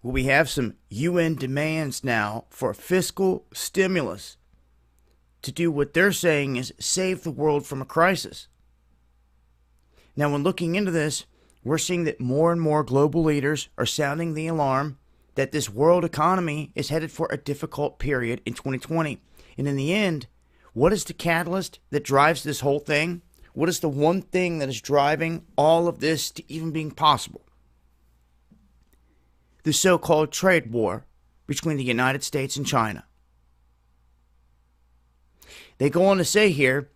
Well, we have some UN demands now for fiscal stimulus to do what they're saying is save the world from a crisis. Now, when looking into this, we're seeing that more and more global leaders are sounding the alarm that this world economy is headed for a difficult period in 2020. And in the end, what is the catalyst that drives this whole thing? What is the one thing that is driving all of this to even being possible? The so-called trade war between the United States and China. They go on to say here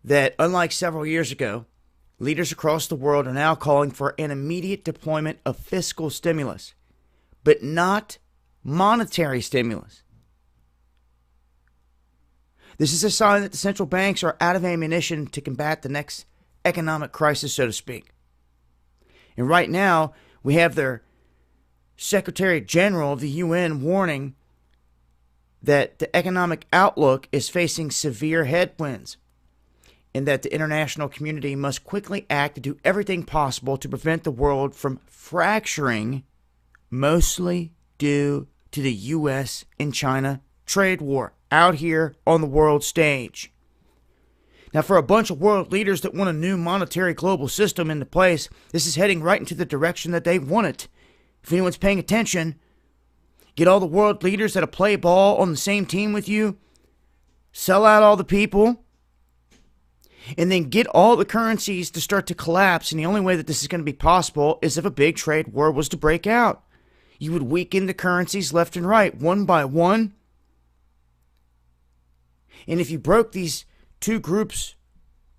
that unlike several years ago, leaders across the world are now calling for an immediate deployment of fiscal stimulus, but not monetary stimulus. This is a sign that the central banks are out of ammunition to combat the next economic crisis, so to speak. And right now, we have their Secretary General of the UN warning that the economic outlook is facing severe headwinds and that the international community must quickly act to do everything possible to prevent the world from fracturing, mostly due to the U.S. and China trade war out here on the world stage. Now, for a bunch of world leaders that want a new monetary global system into place, this is heading right into the direction that they want it. If anyone's paying attention, get all the world leaders that'll play ball on the same team with you, sell out all the people, and then get all the currencies to start to collapse. And the only way that this is going to be possible is if a big trade war was to break out. You would weaken the currencies left and right, one by one. And if you broke these two groups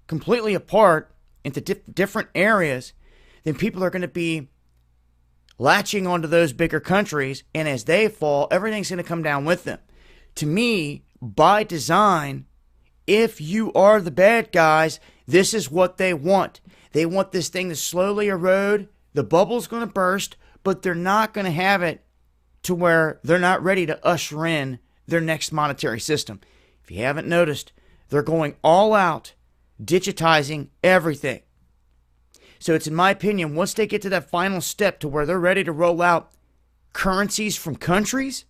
completely apart into different areas, then people are going to be latching onto those bigger countries, and as they fall, everything's going to come down with them. To me, by design, if you are the bad guys, this is what they want. They want this thing to slowly erode. The bubble's going to burst, but they're not going to have it to where they're not ready to usher in their next monetary system. If you haven't noticed, they're going all out, digitizing everything. So it's in my opinion, once they get to that final step to where they're ready to roll out currencies from countries,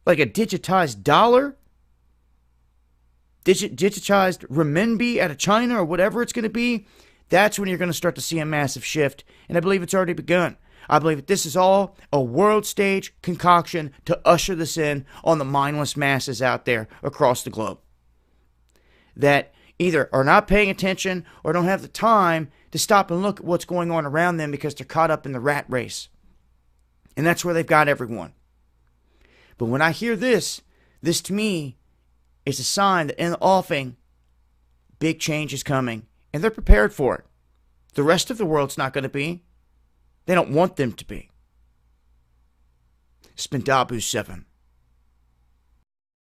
like a digitized dollar, digitized renminbi out of China or whatever it's going to be, that's when you're going to start to see a massive shift. And I believe it's already begun. I believe that this is all a world stage concoction to usher this in on the mindless masses out there across the globe that either are not paying attention or don't have the time to stop and look at what's going on around them because they're caught up in the rat race. And that's where they've got everyone. But when I hear this to me is a sign that in the offing, big change is coming. And they're prepared for it. The rest of the world's not going to be. They don't want them to be. It's been Dabu 7.